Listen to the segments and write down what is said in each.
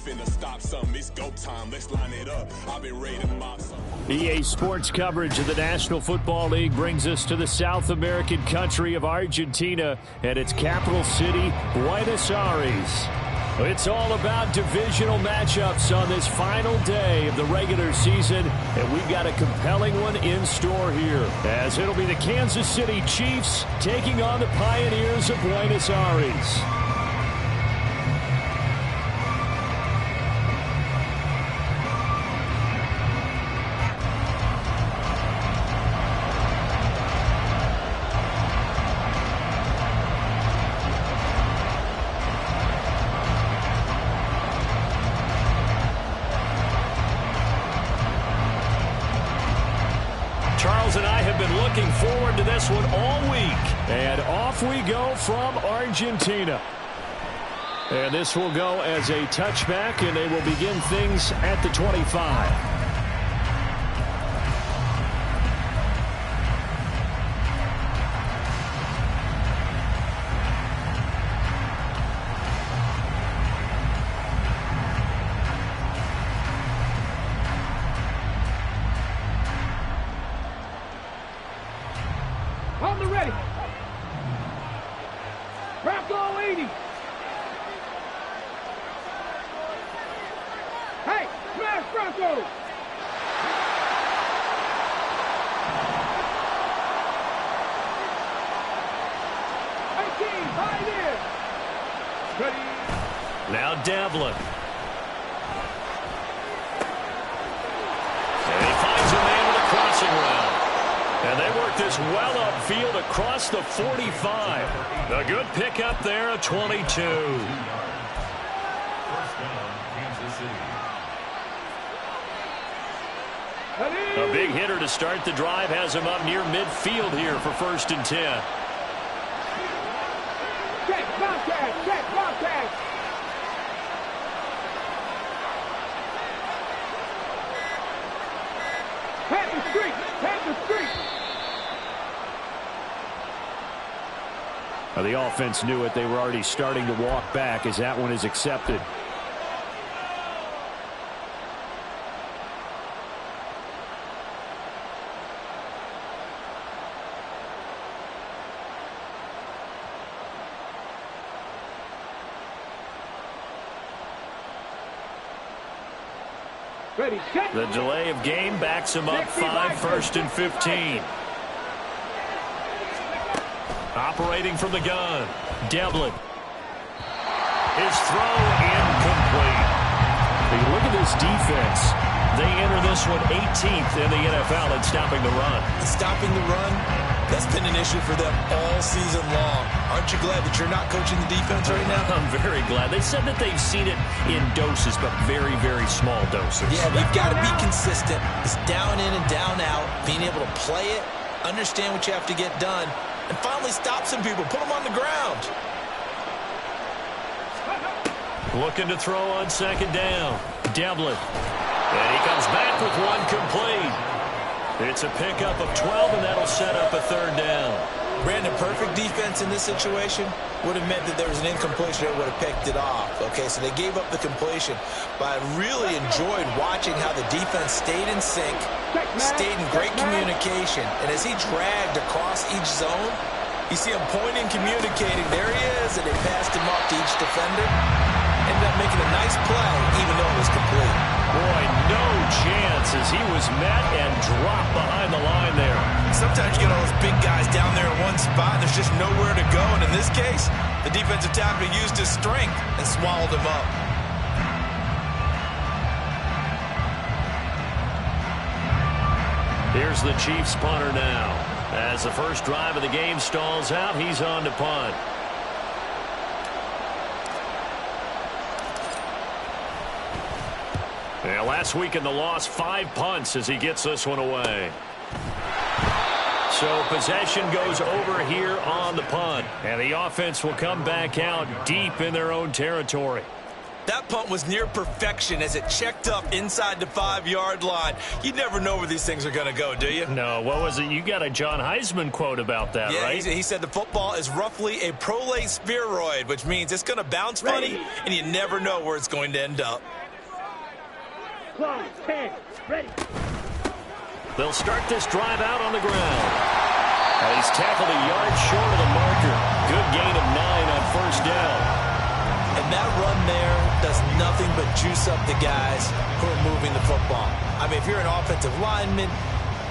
finna stop something. It's go time. Let's line it up. I've been ready to mob something. EA Sports coverage of the National Football League brings us to the South American country of Argentina and its capital city, Buenos Aires. It's all about divisional matchups on this final day of the regular season, and we've got a compelling one in store here, as it'll be the Kansas City Chiefs taking on the Pioneers of Buenos Aires. Charles and I have been looking forward to this one all week. And off we go from Argentina. And this will go as a touchback, and they will begin things at the 25. On the ready. Bronco 80. Hey, smash Bronco. High in. Ready. Now Devlin. And he finds a man with a crossing route. And they work this well upfield across the 45. A good pickup there at 22. A big hitter to start the drive has him up near midfield here for 1st and 10. Check, Bobcat, check, Bobcat. Pat the street, pat the street. The offense knew it. They were already starting to walk back as that one is accepted. Ready, check. The delay of game backs him up 5, 1st and 15. Operating from the gun, Devlin. His throw incomplete. Hey, look at this defense. They enter this one 18th in the NFL in stopping the run. Stopping the run, that's been an issue for them all season long. Aren't you glad that you're not coaching the defense right now? I'm very glad. They said that they've seen it in doses, but very, very small doses. Yeah, you've got to be consistent. It's down in and down out, being able to play it, understand what you have to get done, and finally stop some people, put them on the ground. Looking to throw on 2nd down. Devlin. And he comes back with one complete. It's a pickup of 12, and that'll set up a 3rd down. Brandon, perfect defense in this situation would have meant that there was an incompletion that would have picked it off. Okay, so they gave up the completion. But I really enjoyed watching how the defense stayed in sync, stayed in great communication. And as he dragged across each zone, you see him pointing, communicating. There he is, and they passed him off to each defender. Ended up making a nice play, even though it was complete. Boy, no chance as he was met and dropped behind the line there. Sometimes you get all those big guys down there in one spot, and there's just nowhere to go. And in this case, the defensive tackle used his strength and swallowed him up. Here's the Chiefs punter now. As the first drive of the game stalls out, he's on to punt. Yeah, last week in the loss, 5 punts as he gets this one away. So possession goes over here on the punt. And the offense will come back out deep in their own territory. That punt was near perfection as it checked up inside the 5-yard line. You never know where these things are going to go, do you? No, what was it? You got a John Heisman quote about that, right? He said the football is roughly a prolate spheroid, which means it's going to bounce funny, and you never know where it's going to end up. Close, 10, ready. They'll start this drive out on the ground. He's tackled a yard short of the marker. Good gain of 9 on first down. And that run there does nothing but juice up the guys who are moving the football. I mean, if you're an offensive lineman,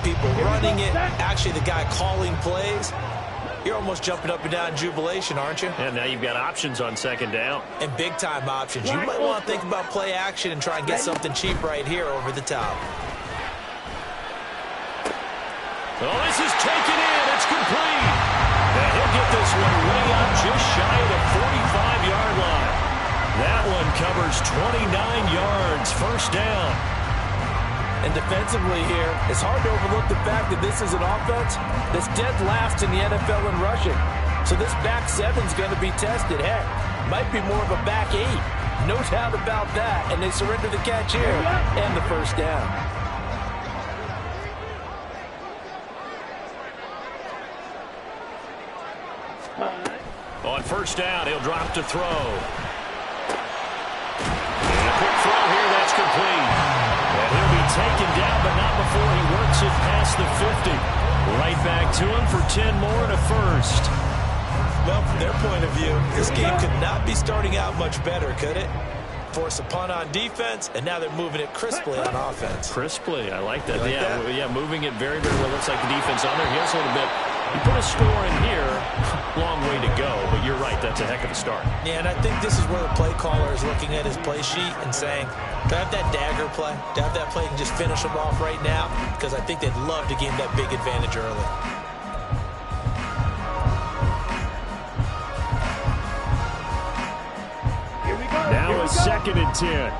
people running it, actually the guy calling plays, you're almost jumping up and down in jubilation, aren't you? And now you've got options on second down. And big-time options. You might want to think about play action and try and get something cheap right here over the top. Oh, this is taken in. It's complete. And he'll get this one way up just shy of the 45-yard line. That one covers 29 yards, first down. And defensively here, it's hard to overlook the fact that this is an offense that's dead last in the NFL in rushing. So this back seven's going to be tested. Heck, might be more of a back 8. No doubt about that. And they surrender the catch here and the first down. On first down, he'll drop to throw. And a quick throw here, that's complete. And he'll be taken down, but not before he works it past the 50. Right back to him for 10 more and a first. Well, from their point of view, this game could not be starting out much better, could it? Force a punt on defense, and now they're moving it crisply on offense. Crisply, I like that. Like that? Yeah, moving it very, very well. Looks like the defense on there. He has a little bit. You put a score in here, long way to go, but you're right, that's a heck of a start. Yeah, and I think this is where the play caller is looking at his play sheet and saying, do I have that dagger play? Do I have that play and just finish them off right now? Because I think they'd love to gain that big advantage early. Now a second and 10.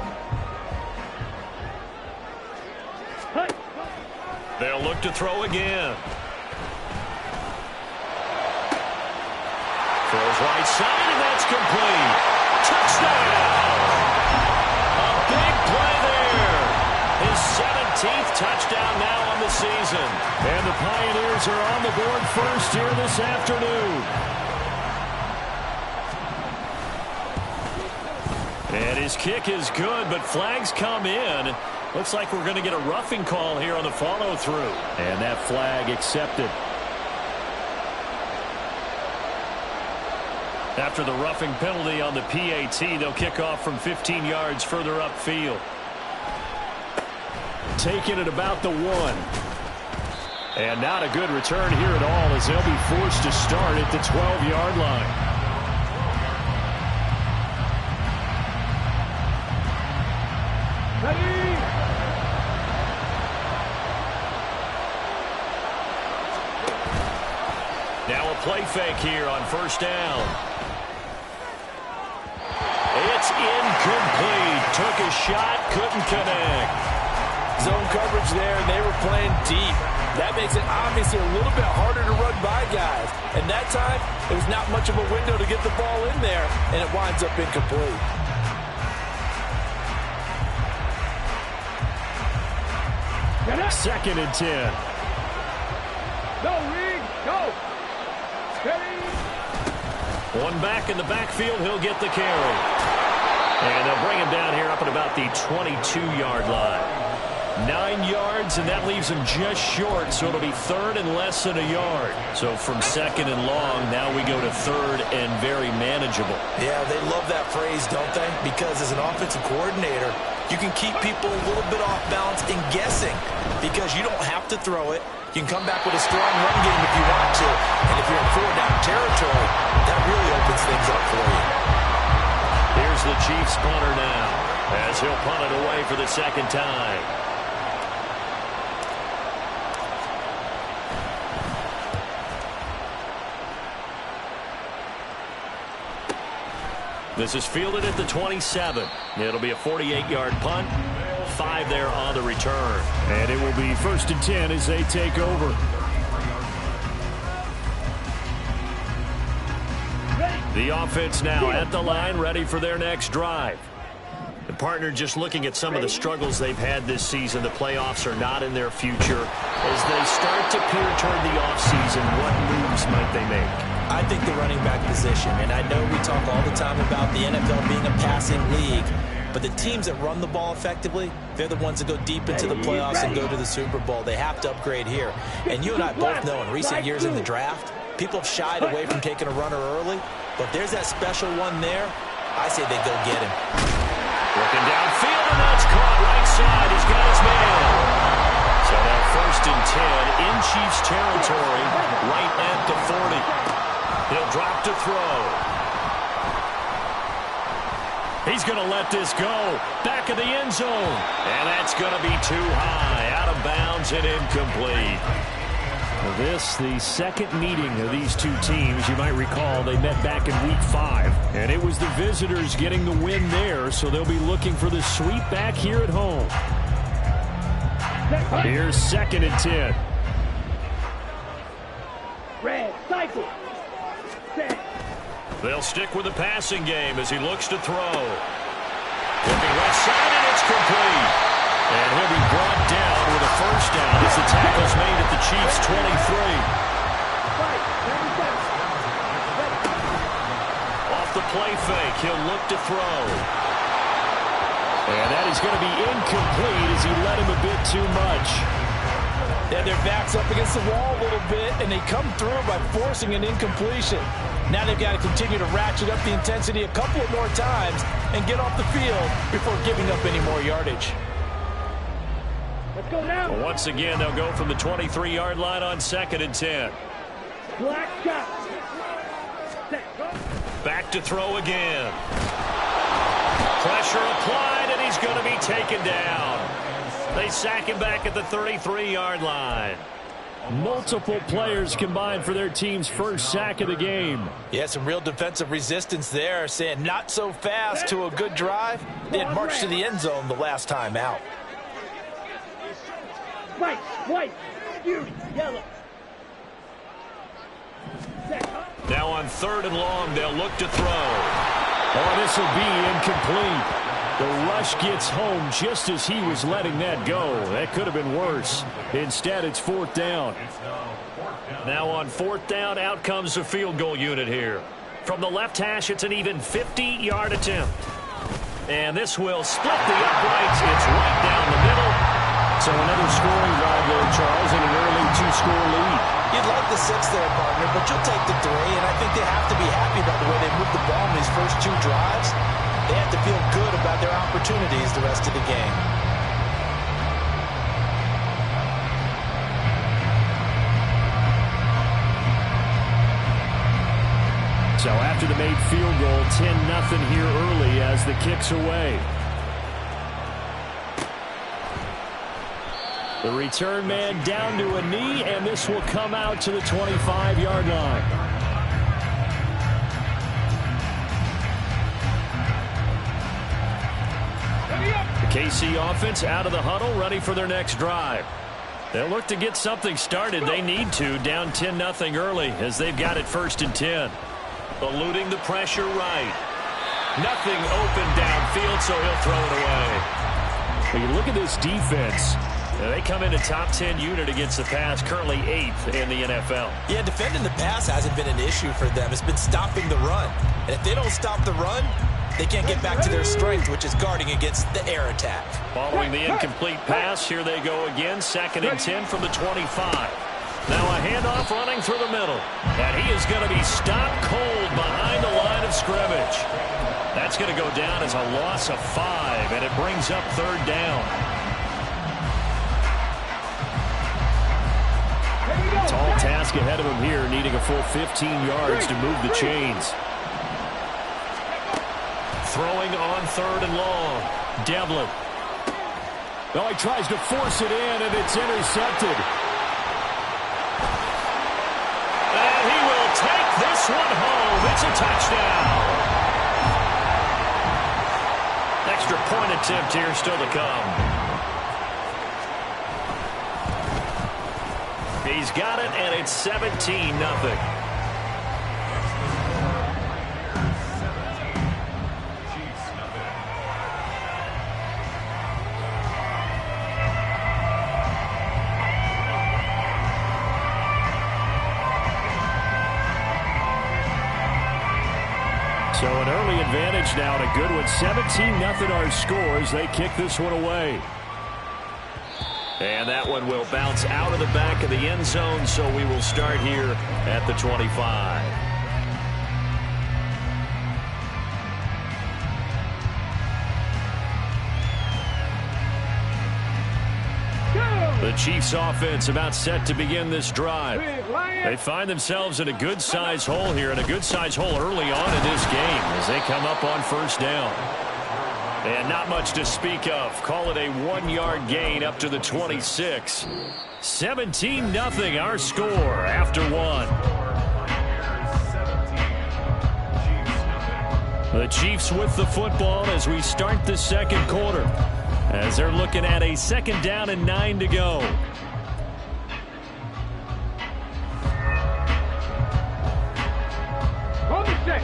They'll look to throw again. Throws right side, and that's complete. Touchdown! A big play there. His 17th touchdown now on the season. And the Pioneers are on the board first here this afternoon. And his kick is good, but flags come in. Looks like we're going to get a roughing call here on the follow-through. And that flag accepted. After the roughing penalty on the PAT, they'll kick off from 15 yards further upfield. Taking it about the 1. And not a good return here at all as they'll be forced to start at the 12-yard line. Ready. Now a play fake here on first down. It's incomplete. Took a shot, couldn't connect. Zone coverage there, and they were playing deep. That makes it obviously a little bit harder to run by guys. And that time, it was not much of a window to get the ball in there, and it winds up incomplete. Second and 10. Go, Reed, go. Ready. One back in the backfield, he'll get the carry. And they'll bring him down here up at about the 22-yard line. 9 yards, and that leaves him just short, so it'll be third and less than a yard. So from second and long, now we go to third and very manageable. Yeah, they love that phrase, don't they? Because as an offensive coordinator, you can keep people a little bit off balance and guessing because you don't have to throw it. You can come back with a strong run game if you want to. And if you're in 4-down territory, that really opens things up for you. Here's the Chiefs punter now as he'll punt it away for the second time. This is fielded at the 27. It'll be a 48-yard punt. 5 there on the return. And it will be first and 10 as they take over. The offense now at the line, ready for their next drive. And partner, just looking at some of the struggles they've had this season, the playoffs are not in their future. As they start to peer toward the offseason, what moves might they make? I think the running back position, and I know we talk all the time about the NFL being a passing league, but the teams that run the ball effectively, they're the ones that go deep into the playoffs and go to the Super Bowl. They have to upgrade here. And you and I both know in recent years in the draft, people have shied away from taking a runner early, but if there's that special one there, I say they go get him. Looking downfield, and that's caught right side. He's got his man. So now 1st and 10 in Chiefs territory, right at the 40. He'll drop to throw. He's going to let this go. Back of the end zone. And that's going to be too high. Out of bounds and incomplete. This, the second meeting of these two teams. You might recall they met back in Week 5. And it was the visitors getting the win there, so they'll be looking for the sweep back here at home. Here's 2nd and 10. Red, cycle. Set. They'll stick with the passing game as he looks to throw. Looking left side, and it's complete. And he'll be brought down with a 1st down as the tackle's made at the Chiefs' 23. Off the play fake, he'll look to throw. And that is going to be incomplete as he let him a bit too much. Yeah, their back's up against the wall a little bit, and they come through by forcing an incompletion. Now they've got to continue to ratchet up the intensity a couple of more times and get off the field before giving up any more yardage. Let's go now. Well, once again, they'll go from the 23-yard line on 2nd and 10. Black shot. Set. Back to throw again. Pressure applied, and he's going to be taken down. They sack him back at the 33-yard line. Multiple players combined for their team's 1st sack of the game. Yeah, some real defensive resistance there, saying not so fast to a good drive. They had marched to the end zone the last time out. White, beauty, yellow. Set. Now on 3rd and long, they'll look to throw. Oh, this will be incomplete. The rush gets home just as he was letting that go. That could have been worse. Instead, it's 4th down. Now on 4th down, out comes the field goal unit here. From the left hash, it's an even 50-yard attempt. And this will split the uprights. It's right down the middle. So another scoring drive there, Charles, and an early 2-score lead. You'd like the 6 there, partner, but you'll take the 3, and I think they have to be happy about the way they moved the ball in these first 2 drives. They have to feel good about their opportunities the rest of the game. So after the made field goal, 10-0 here early as the kick's away. The return man down to a knee, and this will come out to the 25-yard line. The KC offense out of the huddle, ready for their next drive. They'll look to get something started. They need to, down 10-0 early as they've got it 1st and 10. Eluding the pressure right. Nothing open downfield, so he'll throw it away. When you look at this defense, they come in a top 10 unit against the pass, currently 8th in the NFL. Yeah, defending the pass hasn't been an issue for them. It's been stopping the run. And if they don't stop the run, they can't get back to their strength, which is guarding against the air attack. Following the incomplete pass, here they go again, 2nd and 10 from the 25. Now a handoff running through the middle. And he is going to be stopped cold behind the line of scrimmage. That's going to go down as a loss of 5, and it brings up 3rd down. Tall task ahead of him here, needing a full 15 yards to move the chains. Throwing on 3rd and long. Devlin. Oh, he tries to force it in, and it's intercepted. And he will take this one home. It's a touchdown. Extra point attempt here still to come. He's got it, and it's 17-0. advantage now, and a good one. 17-0 our score as they kick this one away. And that one will bounce out of the back of the end zone, so we will start here at the 25. The Chiefs offense about set to begin this drive. They find themselves in a good-sized hole here, and a good-sized hole early on in this game as they come up on first down. And not much to speak of. Call it a 1-yard gain up to the 26. 17-0 our score after one. The Chiefs with the football as we start the second quarter, as they're looking at a 2nd down and 9 to go. On the set.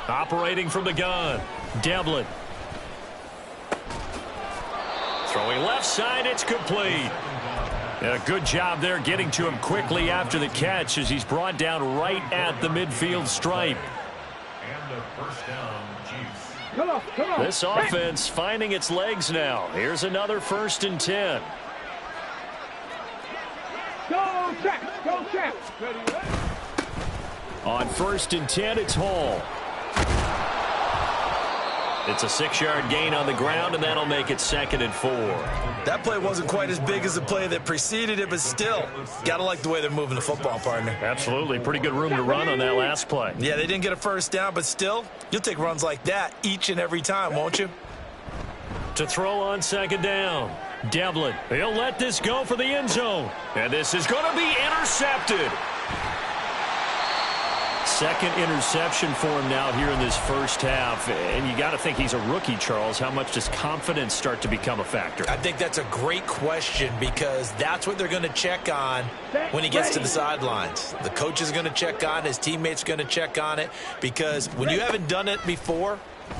Operating from the gun, Devlin. Throwing left side, it's complete. A good job there getting to him quickly after the catch as he's brought down right at the midfield stripe. And the first down, Chiefs. Come on. This offense finding its legs now. Here's another 1st and 10. Go, Trap. On 1st and 10, it's Hall. It's a 6-yard gain on the ground, and that'll make it 2nd and 4. That play wasn't quite as big as the play that preceded it, but still, got to like the way they're moving the football, partner. Absolutely. Pretty good room to run on that last play. Yeah, they didn't get a first down, but still, you'll take runs like that each and every time, won't you? To throw on 2nd down, Devlin. He'll let this go for the end zone. And this is going to be intercepted. 2nd interception for him now here in this first half. And you got to think he's a rookie, Charles. How much does confidence start to become a factor? I think that's a great question because that's what they're going to check on when he gets to the sidelines. The coach is going to check on it. His teammates are going to check on it because when you haven't done it before,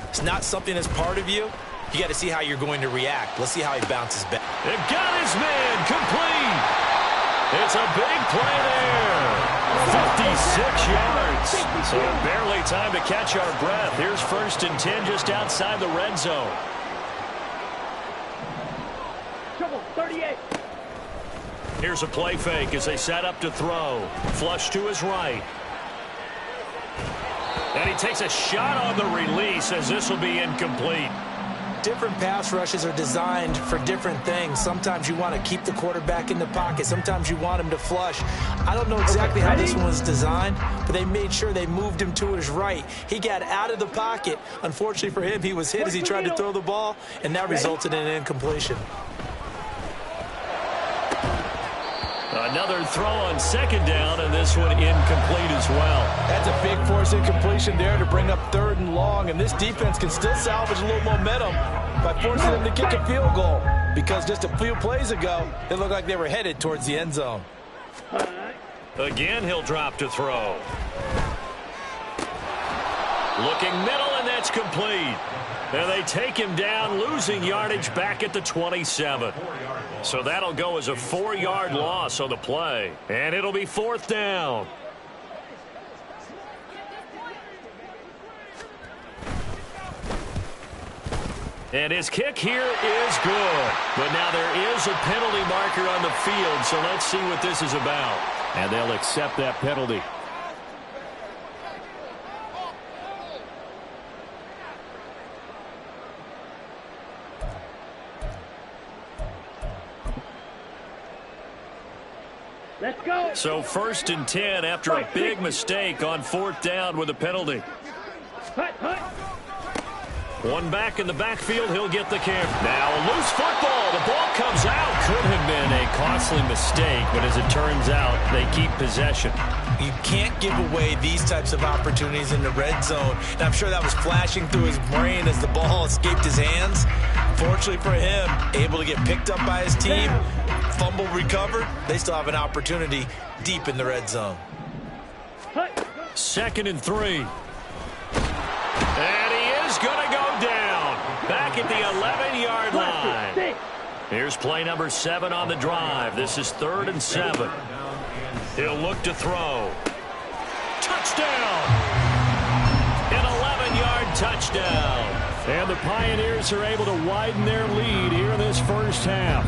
it's not something that's part of you. You got to see how you're going to react. Let's see how he bounces back. They've got his man complete. It's a big play there. 56 yards. So barely time to catch our breath. Here's 1st and 10 just outside the red zone. Trouble, 38. Here's a play fake as they set up to throw. Flush to his right. And he takes a shot on the release as this will be incomplete. Different pass rushes are designed for different things. Sometimes you want to keep the quarterback in the pocket. Sometimes you want him to flush. I don't know exactly how this one was designed, but they made sure they moved him to his right. He got out of the pocket. Unfortunately for him, he was hit as he tried to throw the ball, and that resulted in an incompletion. Another throw on 2nd down, and this one incomplete as well. That's a big force incompletion there to bring up 3rd and long, and this defense can still salvage a little momentum by forcing them to kick a field goal because just a few plays ago, it looked like they were headed towards the end zone. Again, he'll drop to throw. Looking middle, and that's complete. And they take him down, losing yardage back at the 27. So that'll go as a 4-yard loss on the play. And it'll be 4th down. And his kick here is good. But now there is a penalty marker on the field, so let's see what this is about. And they'll accept that penalty. Let's go. So 1st and 10 after a big mistake on 4th down with a penalty. One back in the backfield, he'll get the carry. Now a loose football. The ball comes out. Could have been a costly mistake, but as it turns out, they keep possession. You can't give away these types of opportunities in the red zone. And I'm sure that was flashing through his brain as the ball escaped his hands. Fortunately for him, able to get picked up by his team, fumble recovered. They still have an opportunity deep in the red zone. 2nd and 3. And he is going to go down. Back at the 11-yard line. Here's play number 7 on the drive. This is 3rd and 7. He'll look to throw. Touchdown! An 11-yard touchdown. And the Pioneers are able to widen their lead here in this first half.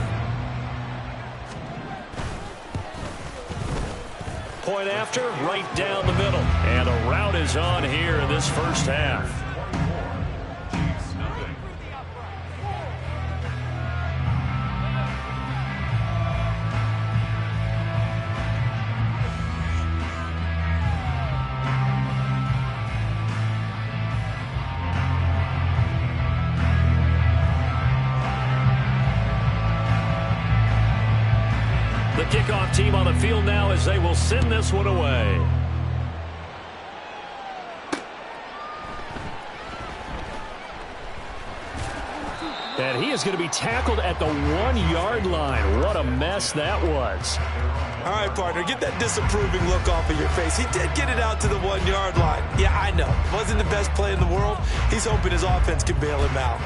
Point after, right down the middle. And a rout is on here in this first half. The kickoff team on the field now as they will send this one away. And he is going to be tackled at the 1-yard line. What a mess that was. All right, partner, get that disapproving look off of your face. He did get it out to the 1-yard line. Yeah, I know. Wasn't the best play in the world. He's hoping his offense can bail him out.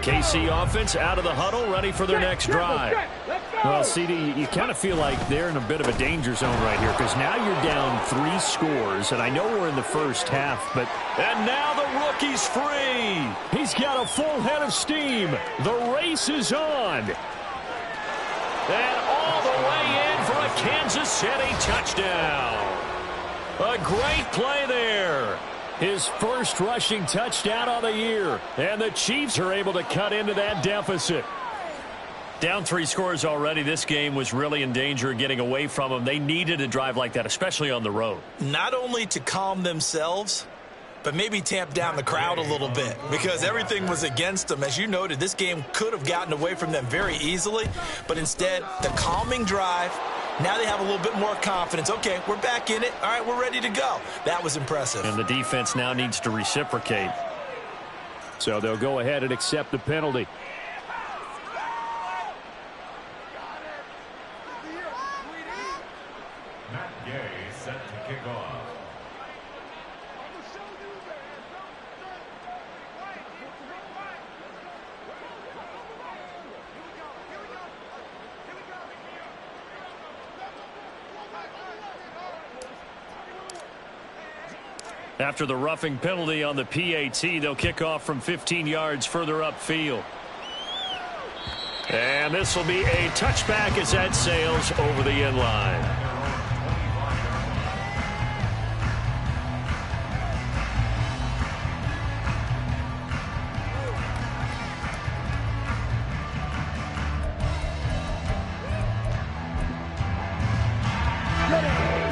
KC offense out of the huddle, ready for their next drive. Well, CD, you kind of feel like they're in a bit of a danger zone right here because now you're down 3 scores, and I know we're in the first half, but... And now the rookie's free. He's got a full head of steam. The race is on. And all the way in for a Kansas City touchdown. A great play there. His first rushing touchdown of the year. And the Chiefs are able to cut into that deficit. Down 3 scores already. This game was really in danger of getting away from them. They needed a drive like that, especially on the road. Not only to calm themselves, but maybe tamp down the crowd a little bit because everything was against them. As you noted, this game could have gotten away from them very easily, but instead, the calming drive, now they have a little bit more confidence. Okay, we're back in it. All right, we're ready to go. That was impressive. And the defense now needs to reciprocate. So they'll go ahead and accept the penalty. Set to kick off. After the roughing penalty on the PAT, they'll kick off from 15 yards further upfield. And this will be a touchback as that sails over the end line.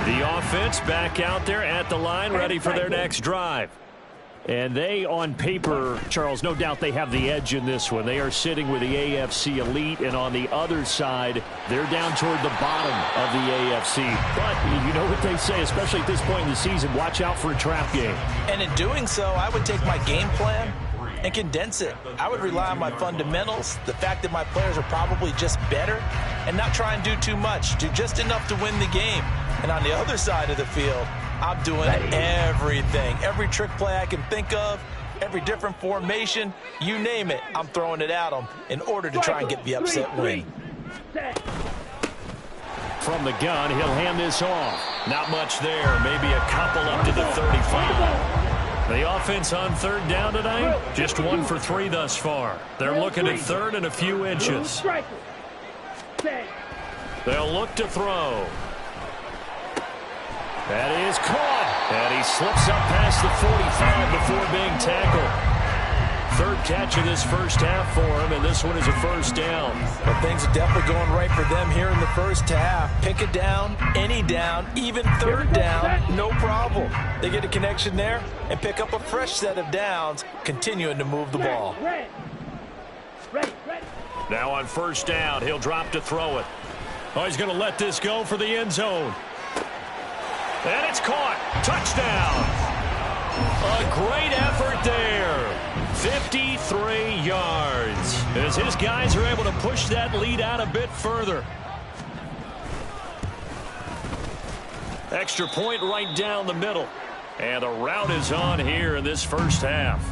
The offense back out there at the line, ready for their next drive. And they, on paper, Charles, no doubt they have the edge in this one. They are sitting with the AFC elite, and on the other side, they're down toward the bottom of the AFC. But you know what they say, especially at this point in the season, watch out for a trap game. And in doing so, I would take my game plan and condense it. I would rely on my fundamentals, the fact that my players are probably just better, and not try and do too much, do just enough to win the game. And on the other side of the field, I'm doing everything. Every trick play I can think of, every different formation, you name it, I'm throwing it at them in order to try and get the upset win. From the gun, he'll hand this off. Not much there, maybe a couple up to the 35. The offense on third down tonight, just 1 for 3 thus far. They're looking at third and a few inches. They'll look to throw. That is caught. And he slips up past the 45 before being tackled. Third catch of this first half for him, and this one is a first down. But things are definitely going right for them here in the first half. Pick it down, any down, even third down, no problem. They get a connection there and pick up a fresh set of downs, continuing to move the ball. Now on first down, he'll drop to throw it. Oh, he's going to let this go for the end zone. And it's caught. Touchdown. A great effort there. 53 yards. As his guys are able to push that lead out a bit further. Extra point right down the middle. And a rout is on here in this first half.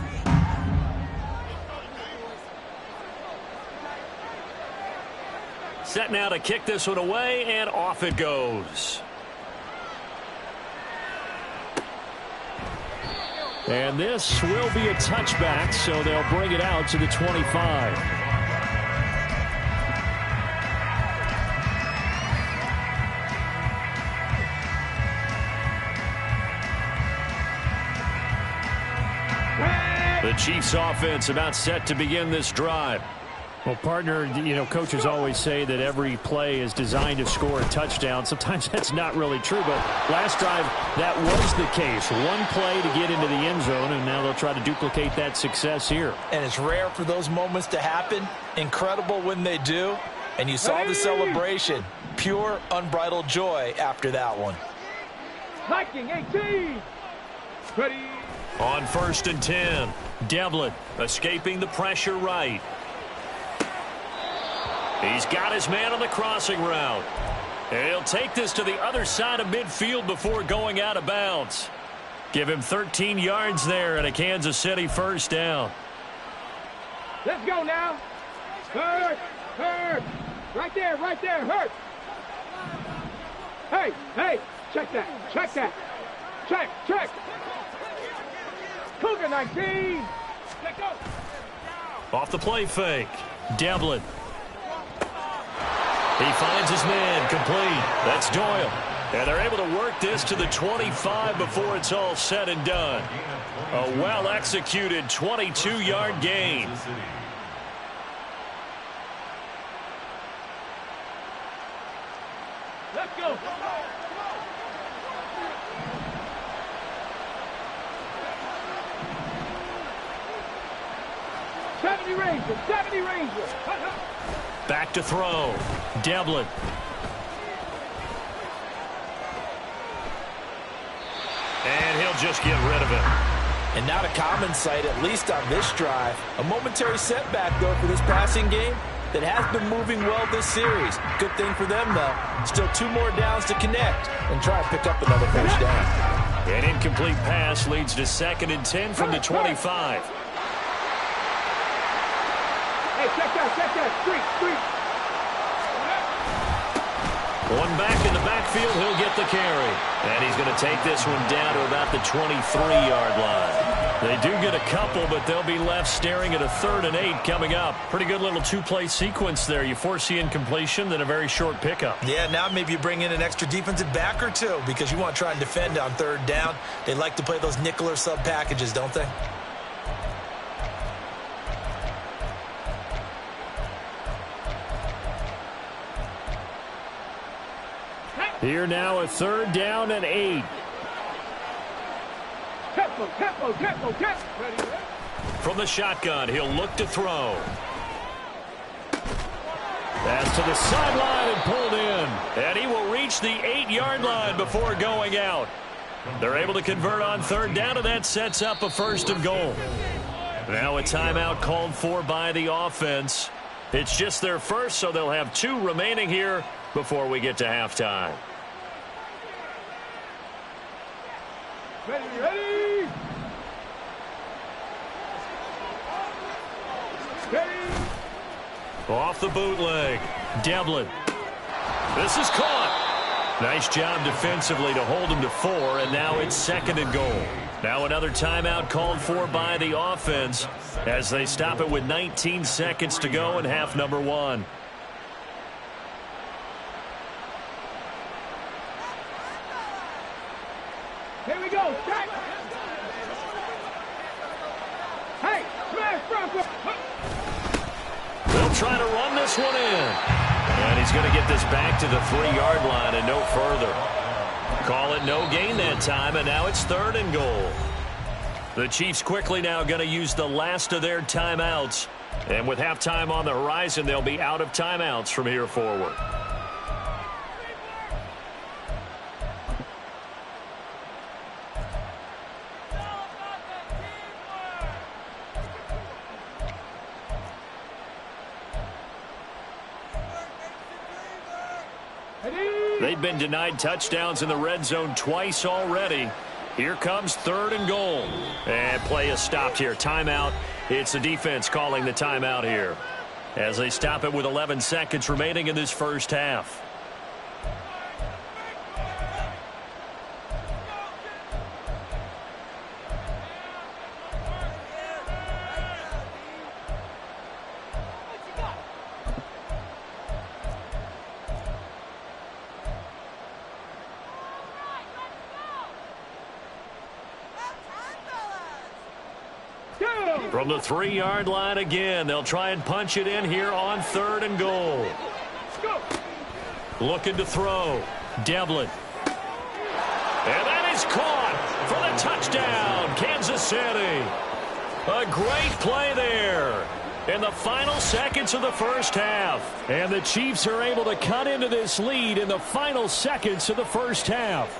Set now to kick this one away, and off it goes. And this will be a touchback, so they'll bring it out to the 25. The Chiefs offense about set to begin this drive. Well, partner, you know, coaches always say that every play is designed to score a touchdown. Sometimes that's not really true, but last drive, that was the case. One play to get into the end zone, and now they'll try to duplicate that success here. And it's rare for those moments to happen. Incredible when they do. And you saw the celebration. Pure, unbridled joy after that one. Liking 18. Ready. On 1st and 10, Devlin escaping the pressure right. He's got his man on the crossing route. And he'll take this to the other side of midfield before going out of bounds. Give him 13 yards there and a Kansas City first down. Let's go now. Hurt. Right there, hurt. Hey, check that. Check. Cougar 19. Let's go. Off the play fake, Devlin. He finds his man complete. That's Doyle. And they're able to work this to the 25 before it's all said and done. A well-executed 22-yard gain. Let's go. Seventy Ranger. Back to throw. Devlin. And he'll just get rid of it. And not a common sight, at least on this drive. A momentary setback, though, for this passing game that has been moving well this series. Good thing for them, though. Still 2 more downs to connect and try to pick up another first down. An incomplete pass leads to 2nd and 10 from the 25. Hey, check that. Street. One back in the backfield, he'll get the carry. And he's going to take this one down to about the 23-yard line. They do get a couple, but they'll be left staring at a 3rd and 8 coming up. Pretty good little 2-play sequence there. You force the incompletion, then a very short pickup. Yeah, now maybe you bring in an extra defensive back or two because you want to try and defend on 3rd down. They like to play those nickel or sub packages, don't they? Here now a 3rd down and 8. Tempo. Ready. From the shotgun, he'll look to throw. Pass to the sideline and pulled in. And he will reach the 8-yard line before going out. They're able to convert on 3rd down, and that sets up a 1st and goal. Now a timeout called for by the offense. It's just their first, so they'll have 2 remaining here before we get to halftime. Ready. Off the bootleg, Devlin. This is caught. Nice job defensively to hold him to 4, and now it's 2nd and goal. Now another timeout called for by the offense as they stop it with 19 seconds to go in half number 1. Here we go. Strike. Hey, smash front. They'll try to run this one in. And he's going to get this back to the 3-yard line and no further. Call it no gain that time, and now it's 3rd and goal. The Chiefs quickly now going to use the last of their timeouts. And with halftime on the horizon, they'll be out of timeouts from here forward. They've been denied touchdowns in the red zone twice already. Here comes 3rd and goal. And play is stopped here. Timeout. It's the defense calling the timeout here, as they stop it with 11 seconds remaining in this first half. From the 3-yard line again, they'll try and punch it in here on 3rd and goal. Looking to throw. Devlin. And that is caught for the touchdown, Kansas City. A great play there in the final seconds of the first half. And the Chiefs are able to cut into this lead in the final seconds of the first half.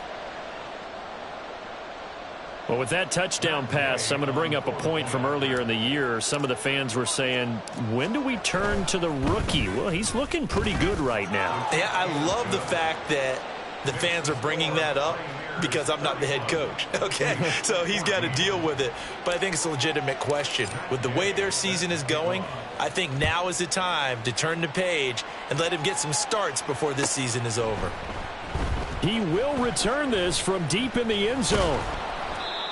Well, with that touchdown pass, I'm going to bring up a point from earlier in the year. Some of the fans were saying, when do we turn to the rookie? Well, he's looking pretty good right now. Yeah, I love the fact that the fans are bringing that up because I'm not the head coach, okay? So he's got to deal with it. But I think it's a legitimate question. With the way their season is going, I think now is the time to turn the page and let him get some starts before this season is over. He will return this from deep in the end zone.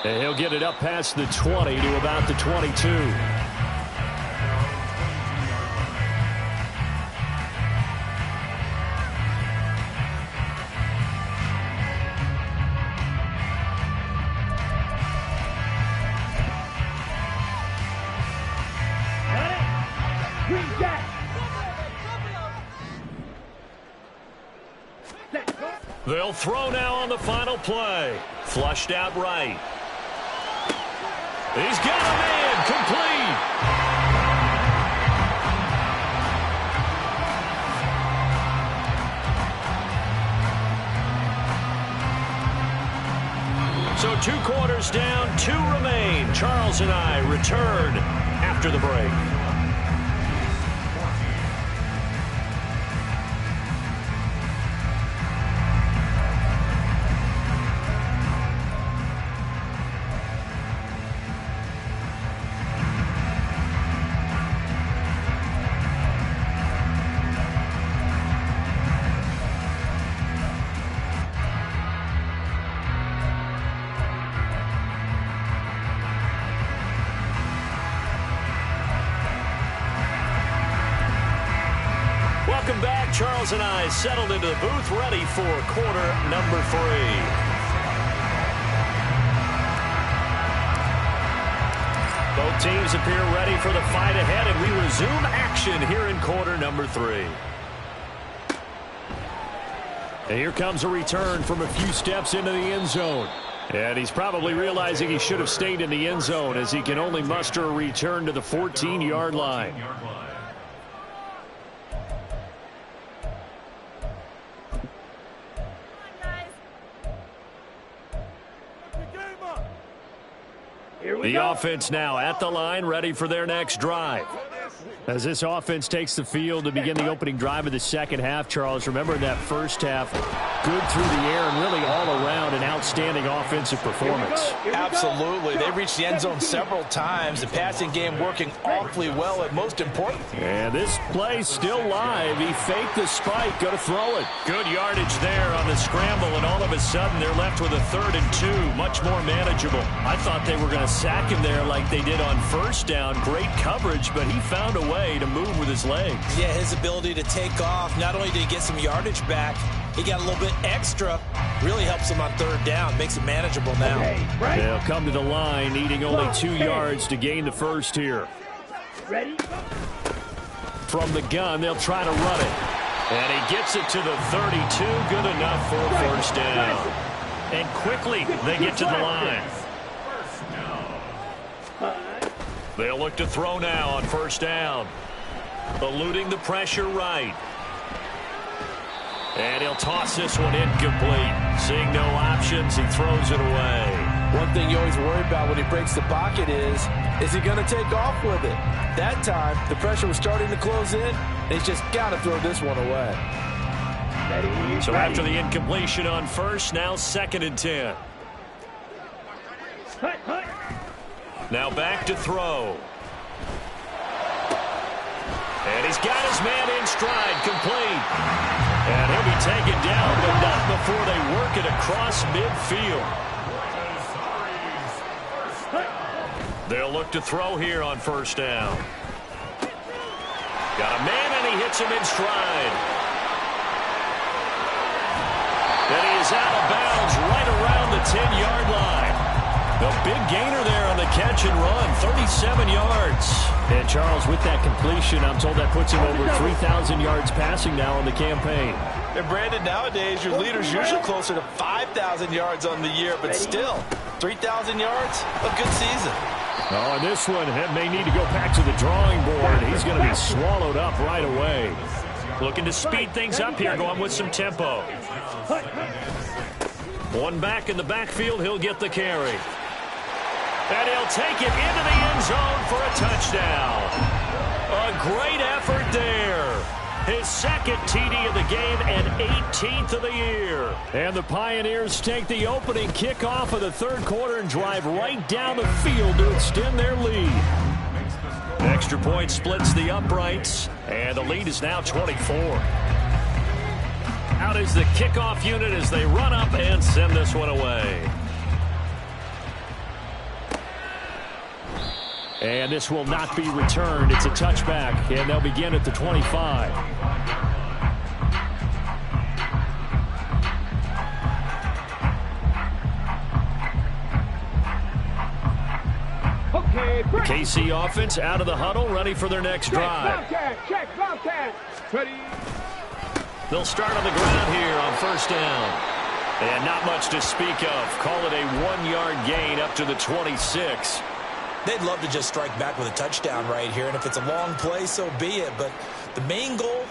And he'll get it up past the 20 to about the 22. They'll throw now on the final play. Flushed out right. He's got a man complete. So 2 quarters down, 2 remain. Charles and I return after the break. Welcome back. Charles and I settled into the booth, ready for quarter number 3. Both teams appear ready for the fight ahead, and we resume action here in quarter number 3. And here comes a return from a few steps into the end zone. And he's probably realizing he should have stayed in the end zone, as he can only muster a return to the 14-yard line. The offense now at the line, ready for their next drive. As this offense takes the field to begin the opening drive of the second half, Charles, remember in that first half, good through the air and really all around an outstanding offensive performance. Absolutely. They reached the end zone several times. The passing game working awfully well, and most important. And this play still live. He faked the spike, going to throw it. Good yardage there on the scramble, and all of a sudden they're left with a 3rd and 2, much more manageable. I thought they were going to sack him there like they did on first down. Great coverage, but he found a way to move with his legs. Yeah, his ability to take off, not only did he get some yardage back, he got a little bit extra. Really helps him on 3rd down, makes it manageable now. They'll come to the line, needing only 2 yards to gain the first here. Ready? From the gun, they'll try to run it. And he gets it to the 32, good enough for a first down. And quickly, they get to the line. They'll look to throw now on first down. Eluding the pressure right. And he'll toss this one incomplete. Seeing no options, he throws it away. One thing you always worry about when he breaks the pocket is he going to take off with it? That time, the pressure was starting to close in, and he's just got to throw this one away. So after the incompletion on first, now 2nd and 10. Now back to throw. And he's got his man in stride, complete. And he'll be taken down, but not before they work it across midfield. They'll look to throw here on first down. Got a man, and he hits him in stride. And he is out of bounds right around the 10-yard line. The big gainer there on the catch and run, 37 yards. And Charles, with that completion, I'm told that puts him over 3,000 yards passing now in the campaign. And Brandon, nowadays your leader's usually closer to 5,000 yards on the year, but still, 3,000 yards, a good season. Oh, and this one may need to go back to the drawing board. He's going to be swallowed up right away. Looking to speed things up here, going with some tempo. One back in the backfield, he'll get the carry. And he'll take it into the end zone for a touchdown. A great effort there. His 2nd TD of the game and 18th of the year. And the Pioneers take the opening kickoff of the 3rd quarter and drive right down the field to extend their lead. Extra point splits the uprights, and the lead is now 24. Out is the kickoff unit as they run up and send this one away. And this will not be returned. It's a touchback, and they'll begin at the 25. Okay, The KC offense out of the huddle, ready for their next drive. Check, ready. They'll start on the ground here on first down. And not much to speak of. Call it a 1-yard gain up to the 26. They'd love to just strike back with a touchdown right here, and if it's a long play, so be it. But the main goal,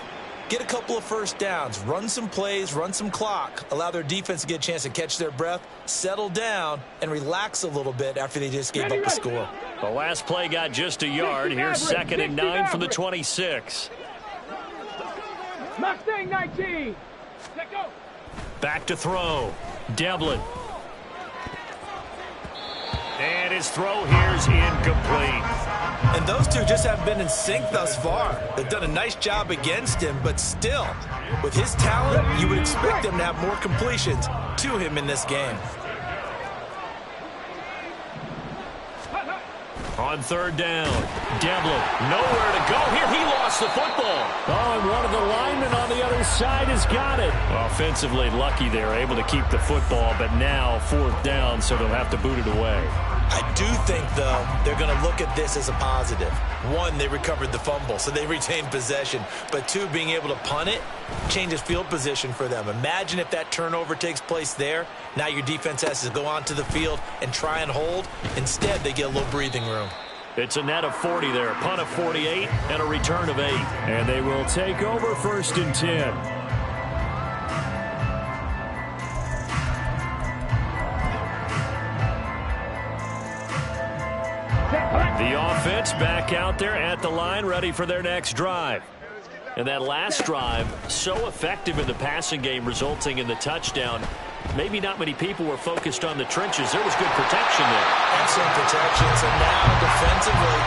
get a couple of first downs, run some plays, run some clock, allow their defense to get a chance to catch their breath, settle down, and relax a little bit after they just gave up the score. The last play got just a yard. Here's 2nd and 9 from the 26. Mustang 19. Let go. Back to throw. Devlin. And his throw here's incomplete. And those two just haven't been in sync thus far. They've done a nice job against him, but still, with his talent, you would expect them to have more completions to him in this game. On 3rd down, Devlin, nowhere to go here. He lost the football. Oh, and one of the linemen on the other side has got it. Offensively lucky they're able to keep the football, but now 4th down, so they'll have to boot it away. I do think, though, they're going to look at this as a positive. 1, they recovered the fumble, so they retained possession. But 2, being able to punt it changes field position for them. Imagine if that turnover takes place there. Now your defense has to go onto the field and try and hold. Instead, they get a little breathing room. It's a net of 40 there, a punt of 48, and a return of 8. And they will take over 1st and 10. The offense back out there at the line, ready for their next drive. And that last drive, so effective in the passing game, resulting in the touchdown. Maybe not many people were focused on the trenches. There was good protection there. Excellent protection. So now, defensively,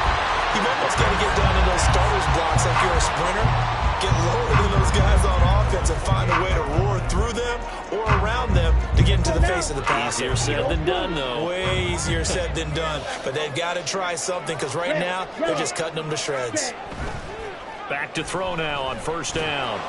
you've almost got to get down to those starters blocks like you're a sprinter. Get lower than those guys on offense and find a way to roar through them or around them to get into the face of the passer. Easier said than done, though. Way easier said than done. But they've got to try something because right now they're just cutting them to shreds. Back to throw now on 1st down.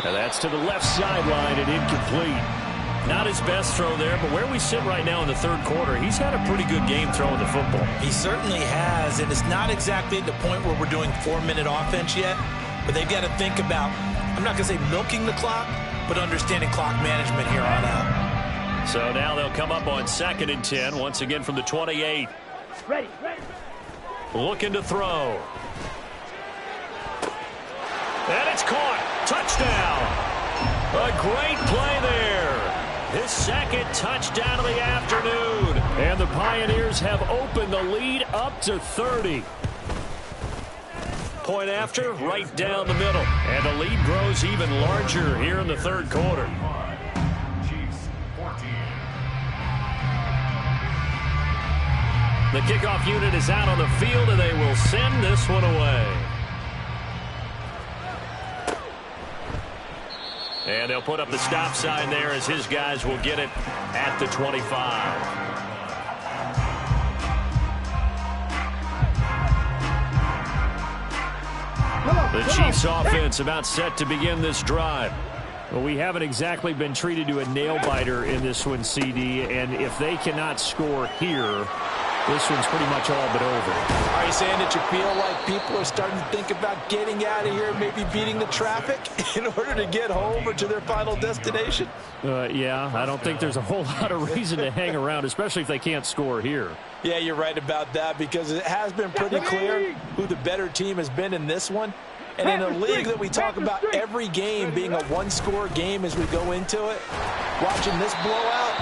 And that's to the left sideline and incomplete. Not his best throw there, but where we sit right now in the 3rd quarter, he's had a pretty good game throwing the football. He certainly has, and it's not exactly at the point where we're doing 4-minute offense yet, but they've got to think about, I'm not going to say milking the clock, but understanding clock management here on out. So now they'll come up on 2nd and 10, once again from the 28. Ready. Looking to throw. And it's caught. Touchdown. A great play there. His 2nd touchdown of the afternoon. And the Pioneers have opened the lead up to 30. point after, right down the middle. And the lead grows even larger here in the third quarter. Chiefs 14. The kickoff unit is out on the field, and they will send this one away. And they'll put up the stop sign there as his guys will get it at the 25. The Chiefs offense about set to begin this drive. Well, we haven't exactly been treated to a nail-biter in this one, CD, and if they cannot score here, this one's pretty much all but over. Are you saying that you feel like people are starting to think about getting out of here, maybe beating the traffic in order to get home or to their final destination? Yeah, I don't think there's a whole lot of reason to hang around, especially if they can't score here. Yeah, you're right about that, because it has been pretty clear who the better team has been in this one. And in a league that we talk about every game being a one-score game as we go into it, watching this blowout,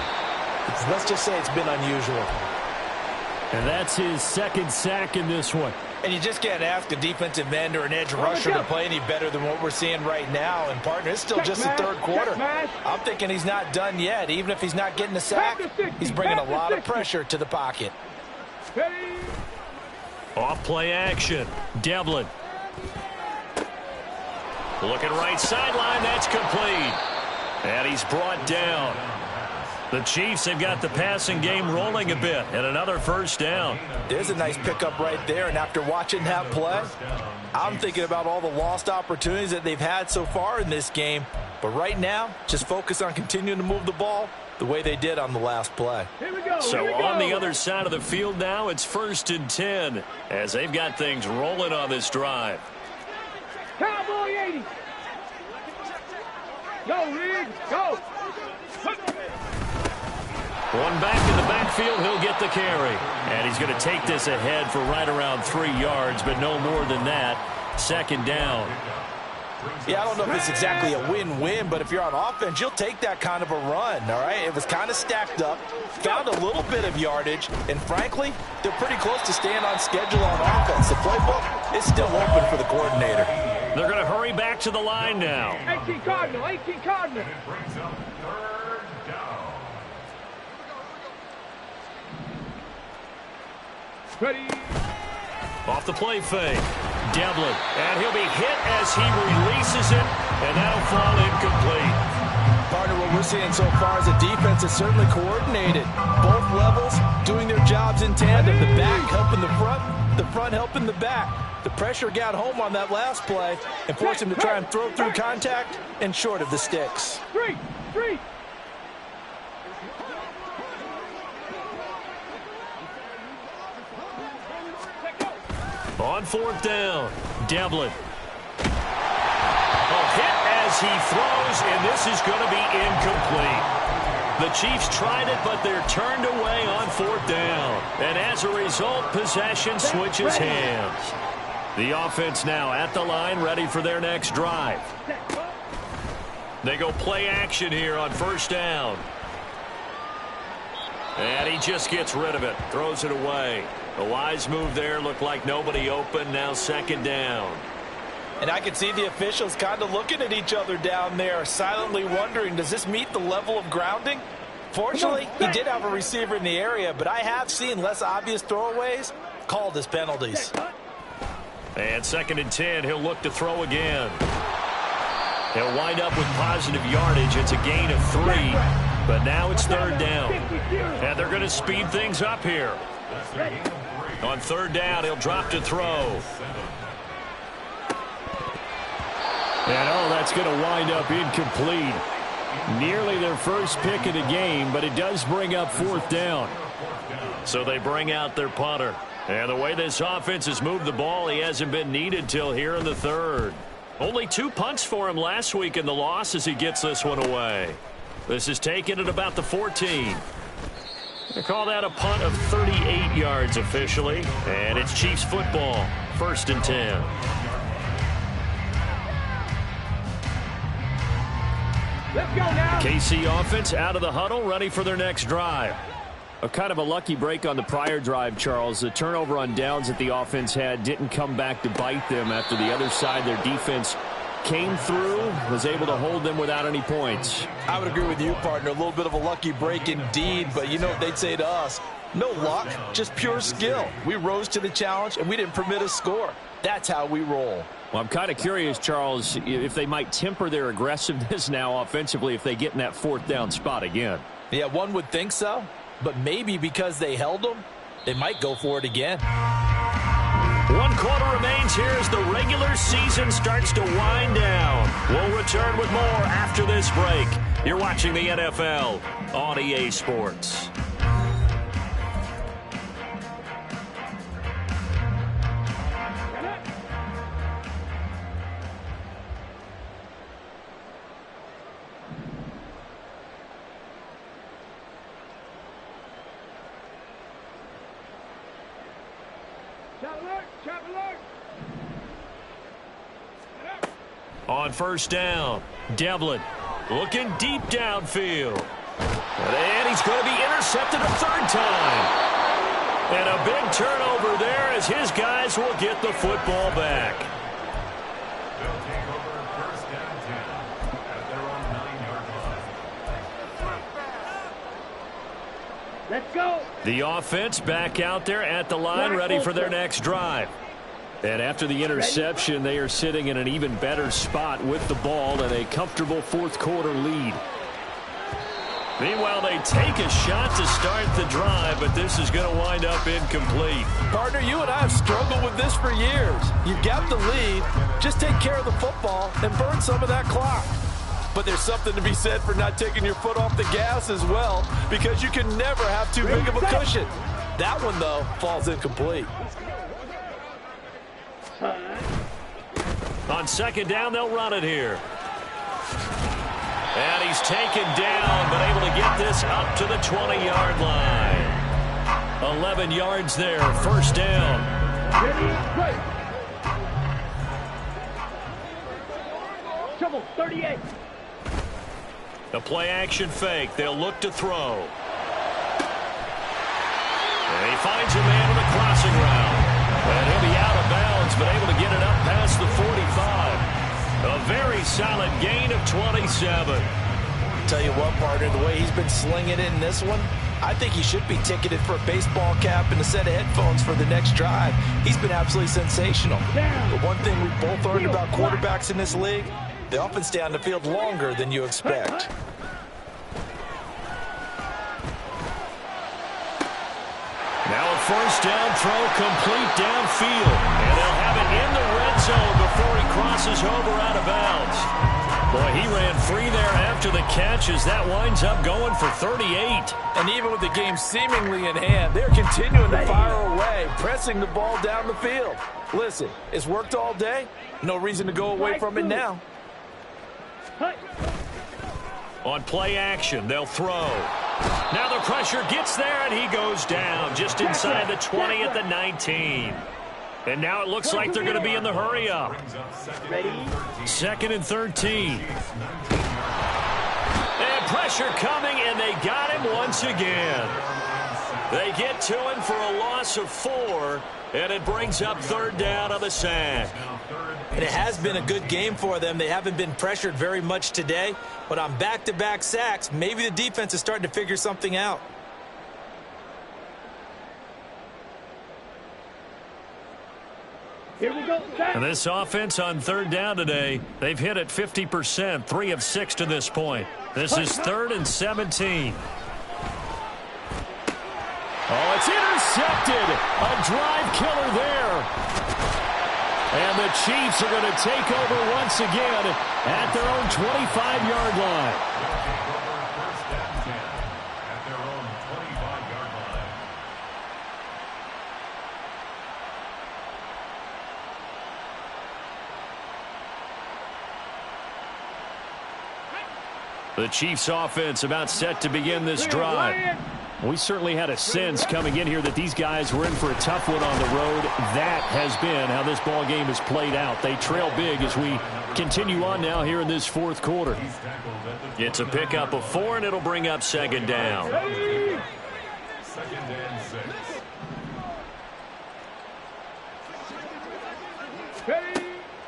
let's just say it's been unusual. And that's his second sack in this one. And you just can't ask a defensive end or an edge rusher to play any better than what we're seeing right now. And, partner, it's still just the third quarter. I'm thinking he's not done yet. Even if he's not getting a sack, he's bringing a lot of pressure to the pocket. Off play action. Devlin. Looking right sideline. That's complete. And he's brought down. The Chiefs have got the passing game rolling a bit, and another first down. There's a nice pickup right there, and after watching that play, I'm thinking about all the lost opportunities that they've had so far in this game. But right now, just focus on continuing to move the ball the way they did on the last play. So on the other side of the field now, it's 1st and 10 as they've got things rolling on this drive. Cowboy 80. Go, Reed. Go. One back in the backfield, he'll get the carry. And he's going to take this ahead for right around 3 yards, but no more than that. 2nd down. Yeah, I don't know if it's exactly a win-win, but if you're on offense, you'll take that kind of a run, all right? It was kind of stacked up, found a little bit of yardage, and frankly, they're pretty close to staying on schedule on offense. The playbook is still open for the coordinator. They're going to hurry back to the line now. 18 Cardinal, 18 Cardinal. It brings up 3rd down. Ready. Off the play fake. Devlin. And he'll be hit as he releases it, and that'll fall incomplete. Partner, what we're seeing so far is a defense that's certainly coordinated. Both levels doing their jobs in tandem. The back helping the front helping the back. The pressure got home on that last play and forced him to try and throw through contact and short of the sticks. 3. On 4th down, Devlin. A hit as he throws, and this is going to be incomplete. The Chiefs tried it, but they're turned away on 4th down. And as a result, possession switches hands. The offense now at the line, ready for their next drive. They go play action here on 1st down. And he just gets rid of it, throws it away. A wise move there, looked like nobody open, now 2nd down. And I can see the officials kind of looking at each other down there, silently wondering, does this meet the level of grounding? Fortunately, he did have a receiver in the area, but I have seen less obvious throwaways called as penalties. And 2nd and 10, he'll look to throw again. He'll wind up with positive yardage. It's a gain of 3, but now it's 3rd down. And they're going to speed things up here. On 3rd down, he'll drop to throw. And, that's going to wind up incomplete. Nearly their first pick of the game, but it does bring up 4th down. So they bring out their punter. And the way this offense has moved the ball, he hasn't been needed till here in the 3rd. Only 2 punts for him last week in the loss as he gets this one away. This is taken at about the 14. They call that a punt of 38 yards officially. And it's Chiefs football, 1st and 10. Let's go now. KC offense out of the huddle, ready for their next drive. A kind of a lucky break on the prior drive, Charles. The turnover on downs that the offense had didn't come back to bite them after the other side. Their defense came through, was able to hold them without any points. I would agree with you, partner. A little bit of a lucky break indeed, but you know what they'd say to us? No luck, just pure skill. We rose to the challenge, and we didn't permit a score. That's how we roll. Well, I'm kind of curious, Charles, if they might temper their aggressiveness now offensively if they get in that fourth down spot again. Yeah, one would think so, but maybe because they held them, they might go for it again. 1 quarter remains here as the regular season starts to wind down. We'll return with more after this break. You're watching the NFL on EA Sports. On first down, Devlin looking deep downfield. And he's going to be intercepted a third time. And a big turnover there as his guys will get the football back. They'll take over first down 10 at their own 9-yard line. Let's go. The offense back out there at the line, ready for their next drive. And after the interception, they are sitting in an even better spot with the ball and a comfortable fourth quarter lead. Meanwhile, they take a shot to start the drive, but this is going to wind up incomplete. Partner, you and I have struggled with this for years. You've got the lead. Just take care of the football and burn some of that clock. But there's something to be said for not taking your foot off the gas as well, because you can never have too big of a cushion. That one, though, falls incomplete. On second down, they'll run it here. And he's taken down, but able to get this up to the 20-yard line. 11 yards there, first down. Trouble, 38. The play-action fake. They'll look to throw. And he finds a man on the crossing route. And he'll be out of bounds, but able to get it up past the 45. A very solid gain of 27. Tell you what, partner, the way he's been slinging it in this one, I think he should be ticketed for a baseball cap and a set of headphones for the next drive. He's been absolutely sensational. But one thing we've both learned about quarterbacks in this league, they often stay on the field longer than you expect. Now a first down throw complete downfield. And they'll have it in the red zone before he crosses over out of bounds. Boy, he ran free there after the catch as that winds up going for 38. And even with the game seemingly in hand, they're continuing to fire away, pressing the ball down the field. Listen, it's worked all day. No reason to go away from it now. On play action, they'll throw. Now the pressure gets there, and he goes down just inside the 20 at the 19. And now it looks like they're going to be in the hurry up. Second and 13. And pressure coming, and they got him once again. They get to him for a loss of 4, and it brings up third down on the sack. And it has been a good game for them. They haven't been pressured very much today, but on back-to-back sacks, maybe the defense is starting to figure something out. Here we go. And this offense on third down today, they've hit it 50%, 3 of 6 to this point. This is 3rd and 17. Oh, it's intercepted. A drive killer there. And the Chiefs are going to take over once again at their own 25-yard line. First down 10 at their own 25-yard line. The Chiefs offense about set to begin this drive. We certainly had a sense coming in here that these guys were in for a tough one on the road. That has been how this ball game has played out. They trail big as we continue on now here in this fourth quarter. It's a pickup of 4, and it'll bring up second down.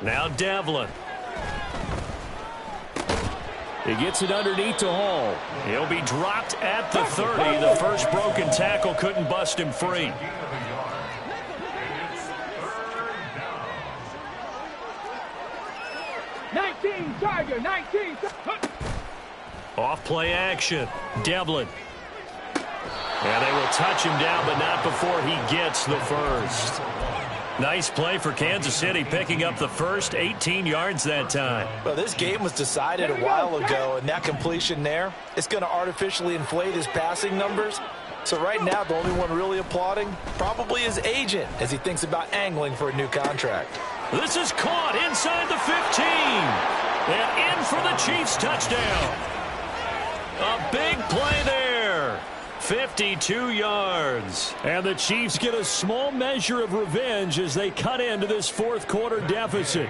Now Devlin. He gets it underneath to Hall. He'll be dropped at the 30. The first broken tackle couldn't bust him free. 19, Charger, 19. Off play action. Devlin. And they will touch him down, but not before he gets the first. Nice play for Kansas City, picking up the first 18 yards that time. Well, this game was decided a while ago, and that completion there, it's going to artificially inflate his passing numbers. So right now, the only one really applauding probably his agent as he thinks about angling for a new contract. This is caught inside the 15. And in for the Chiefs touchdown. A big play there. 52 yards. And the Chiefs get a small measure of revenge as they cut into this fourth quarter deficit.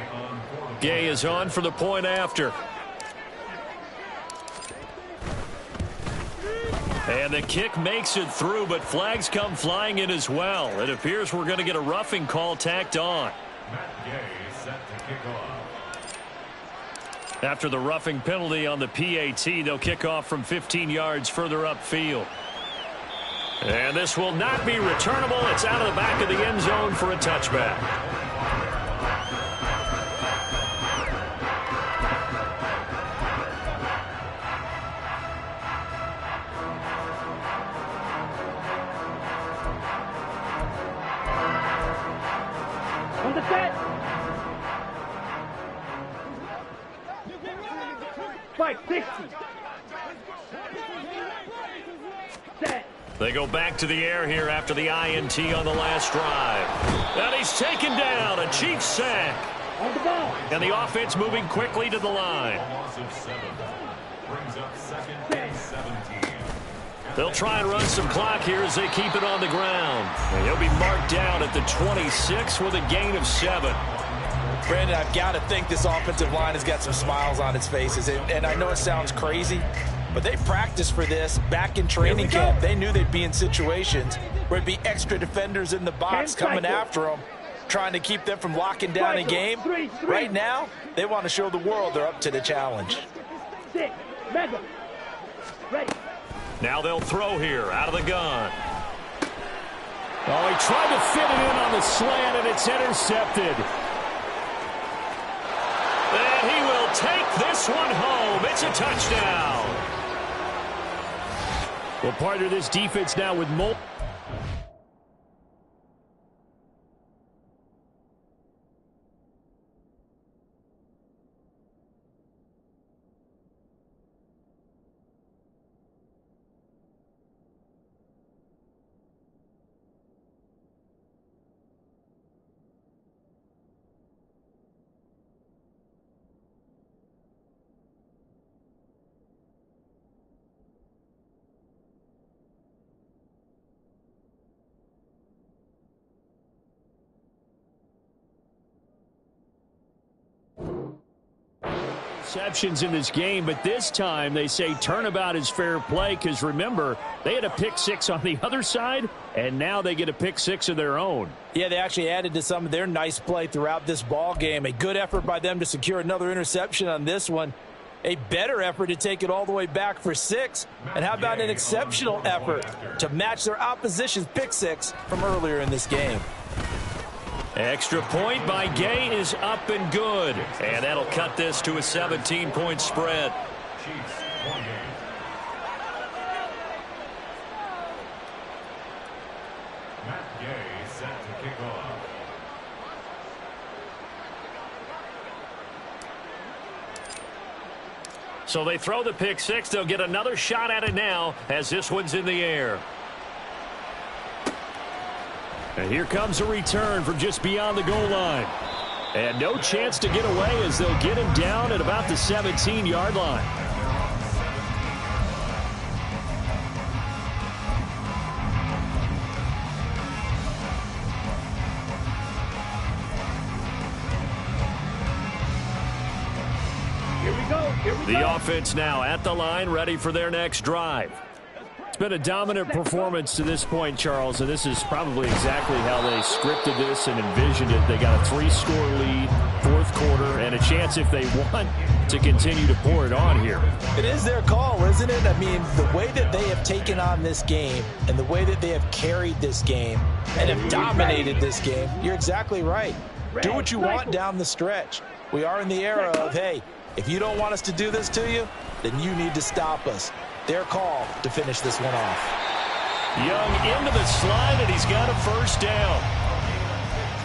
Gay is on for the point after. And the kick makes it through, but flags come flying in as well. It appears we're going to get a roughing call tacked on. Matt Gay set to kick off. After the roughing penalty on the PAT, they'll kick off from 15 yards further upfield. And this will not be returnable. It's out of the back of the end zone for a touchback. On the set. Spike 60. Set. They go back to the air here after the INT on the last drive. And he's taken down. A Chiefs sack. On the ball. And the offense moving quickly to the line. Loss of 7. Brings up second and 17. They'll try and run some clock here as they keep it on the ground. And he'll be marked down at the 26 with a gain of 7. Brandon, I've got to think this offensive line has got some smiles on its faces. And I know it sounds crazy, but they practiced for this back in training camp. They knew they'd be in situations where it'd be extra defenders in the box coming after them, trying to keep them from locking down a game. Right now, they want to show the world they're up to the challenge. 6. Mega. Ready. Now they'll throw here out of the gun. Oh, he tried to fit it in on the slant, and it's intercepted. And he will take this one home. It's a touchdown. Well, part of this defense now with more. Interceptions in this game, but this time they say turnabout is fair play because remember, they had a pick 6 on the other side, and now they get a pick 6 of their own. Yeah, they actually added to some of their nice play throughout this ball game. A good effort by them to secure another interception on this one. A better effort to take it all the way back for 6. And how about an exceptional effort to match their opposition's pick 6 from earlier in this game? Extra point by Gay is up and good. And that'll cut this to a 17-point spread. Chiefs, 1 game. Matt Gay set to kick off. So they throw the pick 6. They'll get another shot at it now as this one's in the air. And here comes a return from just beyond the goal line. And no chance to get away as they'll get him down at about the 17-yard line. Here we go. The offense now at the line, ready for their next drive. Been a dominant performance to this point, Charles, and this is probably exactly how they scripted this and envisioned it. They got a 3-score lead, fourth quarter, and a chance if they want to continue to pour it on here. It is their call, isn't it? I mean, the way that they have taken on this game and the way that they have carried this game and have dominated this game, you're exactly right. Do what you want down the stretch. We are in the era of, hey, if you don't want us to do this to you, then you need to stop us. Their call to finish this one off. Young into the slide, and he's got a first down.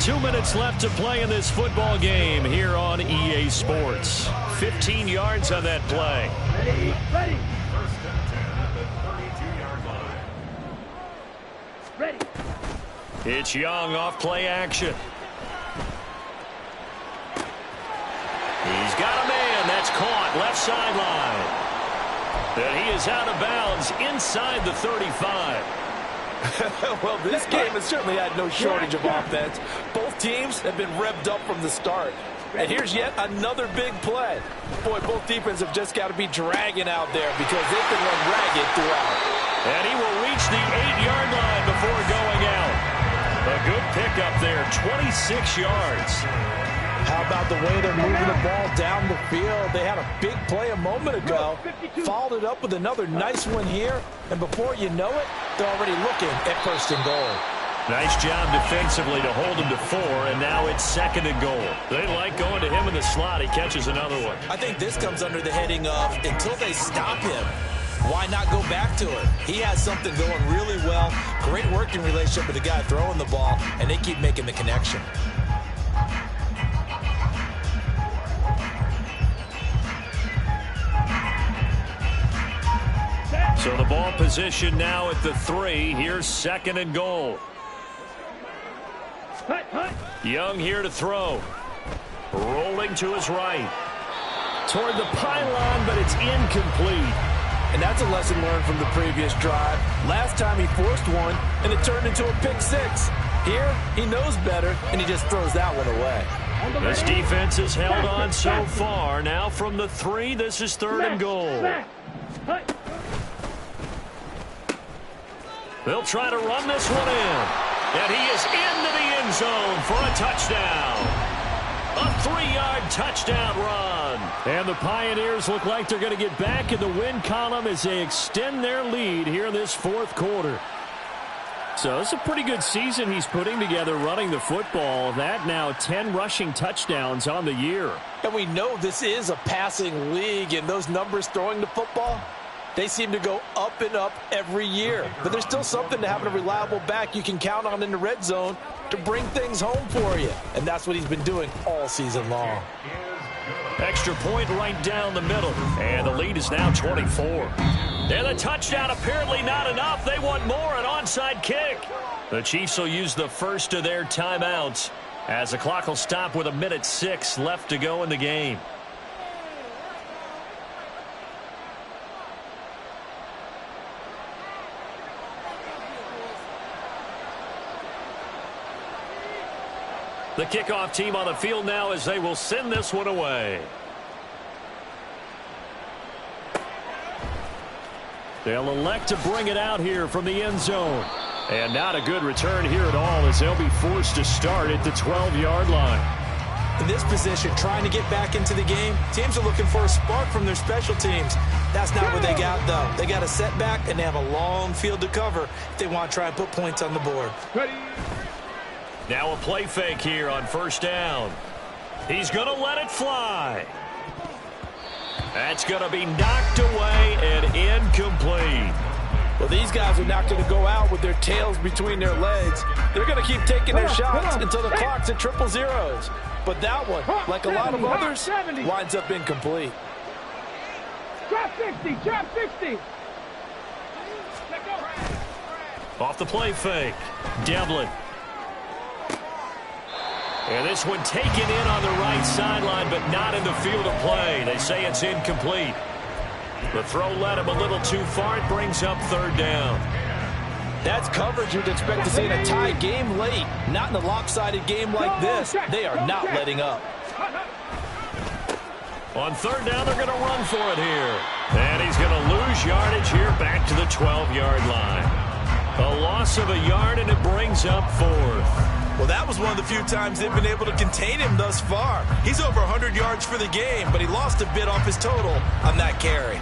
2 minutes left to play in this football game here on EA Sports. 15 yards on that play. Ready. First and 10 at the 32-yard line. Ready. It's Young off play action. He's got a man. That's caught left sideline. And he is out of bounds inside the 35. Well, this game has certainly had no shortage of offense. Both teams have been revved up from the start. And here's yet another big play. Boy, both defenses have just got to be dragging out there because they've been run ragged throughout. And he will reach the 8-yard line before going out. A good pickup there, 26 yards. How about the way they're moving the ball down the field? They had a big play a moment ago, followed it up with another nice one here, and before you know it, they're already looking at first and goal. Nice job defensively to hold him to 4, and now it's second and goal. They like going to him in the slot. He catches another one. I think this comes under the heading of until they stop him, why not go back to it? He has something going really well, great working relationship with the guy throwing the ball, and they keep making the connection. So the ball position now at the 3. Here's second and goal. Young here to throw. Rolling to his right. Toward the pylon, but it's incomplete. And that's a lesson learned from the previous drive. Last time he forced one, and it turned into a pick 6. Here, he knows better, and he just throws that one away. This defense has held on so far. Now from the 3, this is third and goal. They'll try to run this one in. And he is into the end zone for a touchdown. A 3-yard touchdown run. And the Pioneers look like they're going to get back in the win column as they extend their lead here in this fourth quarter. So it's a pretty good season he's putting together running the football. That now 10 rushing touchdowns on the year. And we know this is a passing league, and those numbers throwing the football, they seem to go up and up every year. But there's still something to having a reliable back you can count on in the red zone to bring things home for you. And that's what he's been doing all season long. Extra point right down the middle. And the lead is now 24. And the touchdown apparently not enough. They want more, an onside kick. The Chiefs will use the first of their timeouts as the clock will stop with 1:06 left to go in the game. The kickoff team on the field now as they will send this one away. They'll elect to bring it out here from the end zone. And not a good return here at all as they'll be forced to start at the 12-yard line. In this position, trying to get back into the game, teams are looking for a spark from their special teams. That's not what they got, though. They got a setback, and they have a long field to cover if they want to try and put points on the board. Ready. Now a play fake here on first down. He's going to let it fly. That's going to be knocked away and incomplete. Well, these guys are not going to go out with their tails between their legs. They're going to keep taking their shots until the clock's at 000. But that one, like a lot of others, winds up incomplete. Drop 60. Drop 60. Off the play fake. Devlin. And this one taken in on the right sideline, but not in the field of play. They say it's incomplete. The throw led him a little too far. It brings up third down. That's coverage you'd expect to see in a tie game late. Not in a lopsided game like this. They are not letting up. On third down, they're going to run for it here. And he's going to lose yardage here back to the 12-yard line. A loss of a yard, and it brings up fourth. Well, that was one of the few times they've been able to contain him thus far. He's over 100 yards for the game, but he lost a bit off his total on that carry.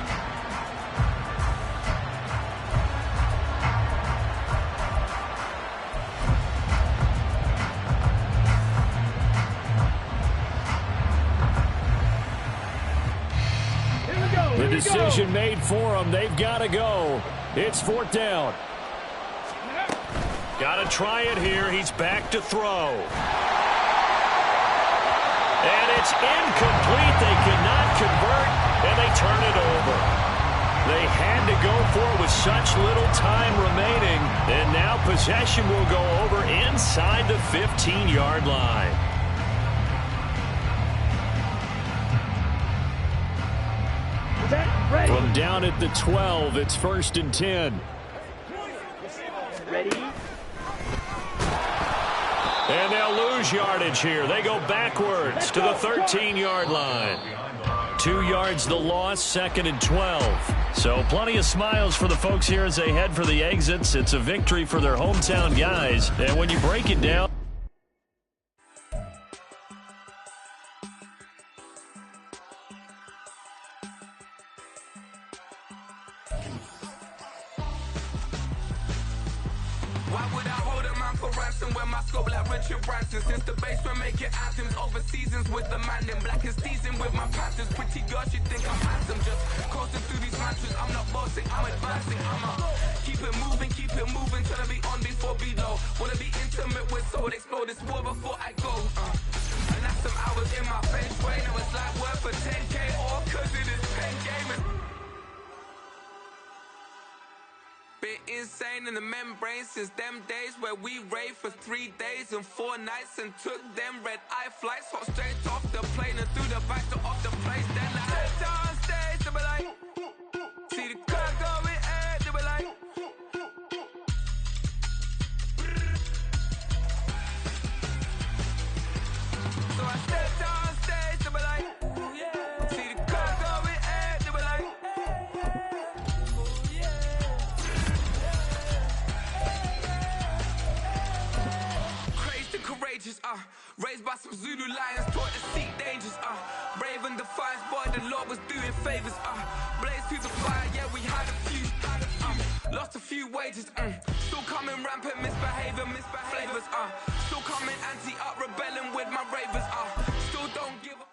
The decision made for them. They've got to go. It's fourth down. Got to try it here. He's back to throw. And it's incomplete. They cannot convert, and they turn it over. They had to go for it with such little time remaining, and now possession will go over inside the 15-yard line. From down at the 12, it's 1st and 10. Ready? And they'll lose yardage here. They go backwards to the 13-yard line. 2 yards the loss, 2nd and 12. So plenty of smiles for the folks here as they head for the exits. It's a victory for their hometown guys. And when you break it down, why would I hold a man for ransom when my scope like Richard Branson? Since the basement making anthems over seasons with the man in black is seasoned with my patterns. Pretty girl, she think I'm handsome. Just coasting through these mantras. I'm not bossing, I'm advancing. I'ma keep it moving till I be on before below. Wanna be intimate with soul, explode this war before I go. And that's some hours in my face way. Now it's like work for 10K all cause it is pen gaming. Been insane in the membrane since them days where we raved for 3 days and 4 nights and took them red-eye flights, hot straight off the plane and through the back door of the place. Then I stepped on stage, they were like, see the crowd going air, they were like, so I stepped on stage, they were like, see the crowd going air, they were like, courageous, raised by some Zulu lions, taught to seek dangers, brave and defiant, boy, the Lord was doing favors, blaze through the fire, yeah, we had a few, lost a few wages, still coming rampant, misbehaving, flavors, still coming anti-up, rebelling with my ravers, still don't give up.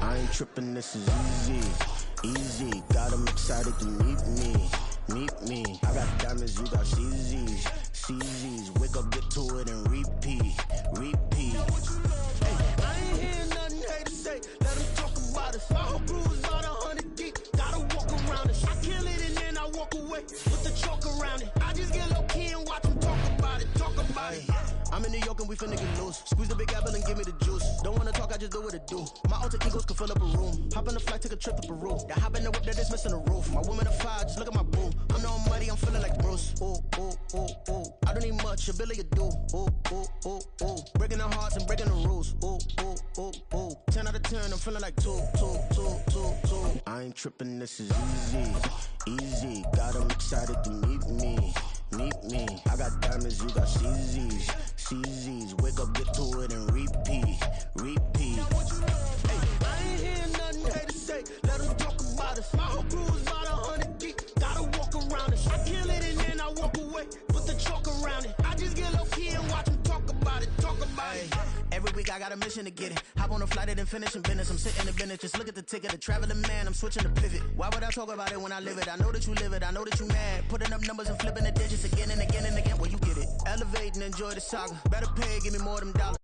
I ain't tripping, this is easy, got them excited to meet me. I got diamonds, you got CZs, wake up, get to it, and repeat. Hey, I ain't hearing nothing hate to say, let them talk about us. My whole crew is about 100 deep, gotta walk around it. I kill it and then I walk away with the chalk around it. I just get low key and watch them talk about it. I'm in New York and we finna get loose. Squeeze the big apple and give me the juice. Don't wanna talk, I just do what it do. My alter egos can fill up a room. Hop on the flight, take a trip to Peru. The hop in the whip that is missing the roof. My woman a fire, just look at my boo. I'm no muddy, I'm feeling like Bruce. Ooh. I don't need much, ability to do. Ooh. Breaking the hearts and breaking the rules. Ooh. 10 out of 10, I'm feeling like 2. I ain't tripping, this is easy. Got them excited to meet me. I got diamonds, you got CZs, wake up, get to it, and repeat. Hey, I ain't hearing nothing hate to say, let them talk about us. My whole crew is about 100 deep, gotta walk around it. I kill it and then I walk away, put the chalk around it. I just get low key and watch them talk about it. Every week I got a mission to get it. Hop on a flight and finish in business. I'm sitting in business, just look at the ticket. A traveling man, I'm switching to pivot. Why would I talk about it when I live it? I know that you live it, I know that you mad. Putting up numbers and flipping the digits again and again and again. Well, you get it. Elevate and enjoy the saga. Better pay, give me more of them dollars.